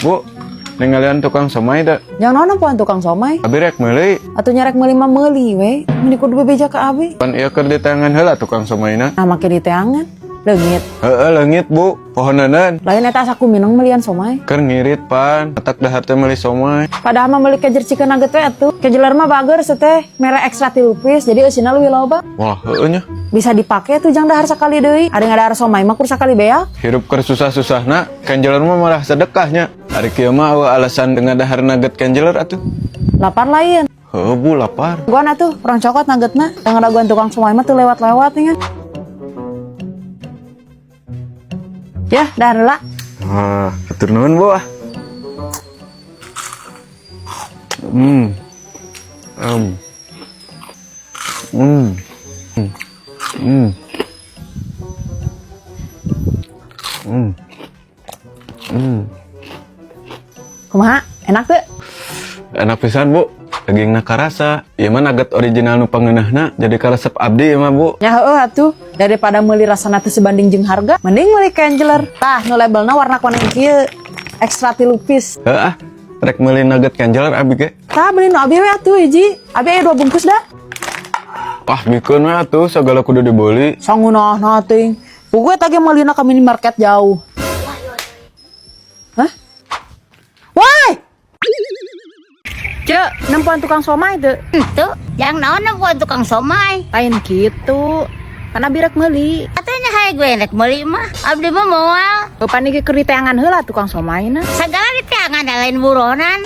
Bu, ninggalian tukang somai dah. Yang naon poan tukang somai? Abi rek meuli. Atau nyarek meuli mah meuli we. Meni kudu bebeja ka abi. Pan ieu keur di tangan heula tukang somaina. Nah make di teangan. Leungit. Heeh, leungit Bu, pohoneun. Lain eta saku minang melian somai. Keur ngirit pan, atak dahar teh meuli somai. Padahal mah meuli kejer chicken nugget we atuh. Kejeler mah bager teh mere ekstra 3 piece jadi eusina leuwih loba. Wah, heueuh nya. Bisa dipake tuh jang dahar sakali deui. Ada ngadahar somai mah kur sakali beak. Hirup keur susah-susahna, kenjeler mah malah sedekahnya. Ari kieu mah eueuh alasan dengan dahar nugget kenjeler atuh. Lapar lain. Heueuh Bu, lapar. Gua atuh orang cokot nuggetna. Yang ngadaguan tukang somai mah tuh lewat-lewat nya. Ya, dahar heula. Ah, hatur nuhun Bu. Hmm. Hmm. Hmm. Hmm. Hmm. Hmm. Kumaha? Enak teu? Enak pisan Bu, dagingna karasa. Ieu mah nugget original nu pangeunahna, jadi karesep abdi ieu mah Bu. Ya heueuh atuh. Daripada meuli rasana teu sebanding jeung harga, mending meuli kenjeler. Tah, nu labelna warna kuning kieu. Ekstra 3 piece. Heeh, rek meuli nugget kenjeler abi ge. Tah, beli nu abi we atuh hiji. Abi aya 2 bungkus dah. Wah, bikeun we atuh sagala kudu dibeli. Sangunah teuing. Puguh eta ge meulina ka minimarket jauh. Hah? Woi! Cek, nempuan tukang somai teu? Tuh, yang naon nempuan tukang somai. Lain kitu. Kan abi rek meuli. Katanya hai gue rek meuli mah. Abdi mah moal. Pan ge keur diteangan heula tukang somaina. Sagala di teangan lain buronan.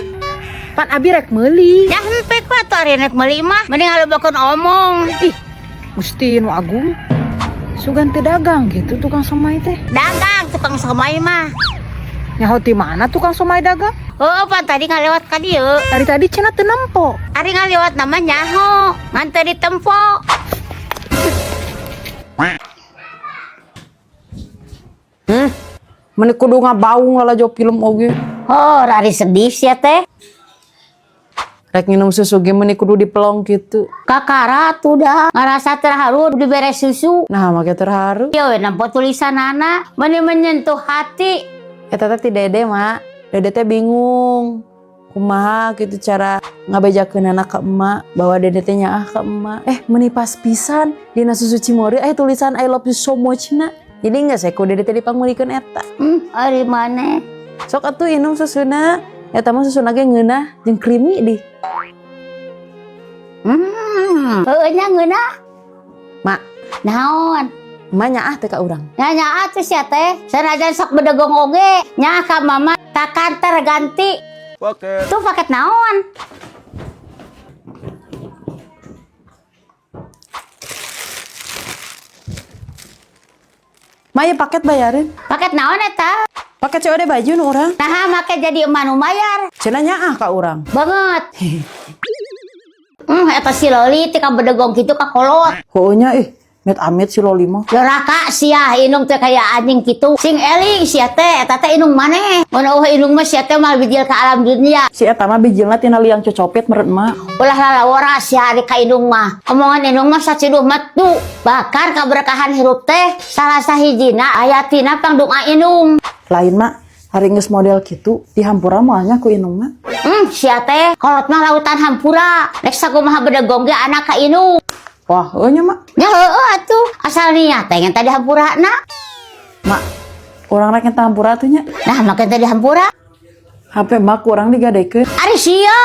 Pan abi rek meuli. Ya henteu ku atuh ari rek meuli mah. Mending halobakeun omong. Ih, Gusti nu agung. Sugan teu dagang gitu tukang somai teh. Dagang tukang somai mah. Nyaho ti mana tukang somai dagang? Oh, pan tadi ngalewat ka dieu. Dari tadi cenah teu nempo. Ari ngalewat nama nyaho. Ngan teu ditempo. Meni kudu ngabaung lalajo film oge. Oh, ari sedih sia teh. Rek minum susu ge meni kudu dipelong gitu. Kakara tuh dah ngarasa terharu dibere susu. Nah, make terharu. Ya we nampo tulisanana meni menyentuh hati. Eta teh ti Dede, Mak. Dede teh bingung. Kumaha gitu cara ngabejakeun anak ke emak, bawa Dede teh nyaah ke emak. Meni pas pisan dina susu Cimori tulisan I love you so much na. Jadi enggak saya ku Dede teh dipangmulikeun eta. Ari maneh. Sok atuh inum susuna. Eta mah susuna ge ngeunah jeung creamy di. Heueuh nya ngeunah. Mak, Naon? emak nyaah teh ka urang. Nyaah teh sia teh. Sanajan sok bedegong oge, nyaah ka mama takan terganti. Paket. Tuh paket naon? Maya paket bayarin. Paket naon eta? Paket COD baju nu urang. Nah, make jadi emak nu mayar. Cenah nyaah ka urang. Banget. Eta si Loli tika bedegong kitu ka kolot. Heueuh nya amit si Loli mah. Doraka sia inung teh kaya anjing kitu. Sing eling sia teh eta teh inung maneh. Mun inung mah sia teh mah bijil ka alam dunia. Si eta mah bijilna tina liang cocopet meureun mah. Ulah lalawara sia ari ka inung mah. Omongan inung mah saciduh metu. Bakar kaberkahan hirup teh salah sahijina aya tina pangdoa inung. Lain mah hari geus model kitu dihampura moalnya ku inung mah. Sia teh kolot mah lautan hampura. Rek sakumaha bedegong ge anak ka inung. Wah, heueuh nya mak. Ya heueuh atuh. Asal niat teh tadi hampurana. Mak, urang rek eta hampura atuh nya. Nah, make teh di hampura. HP mak urang digadekeun. Ari sia.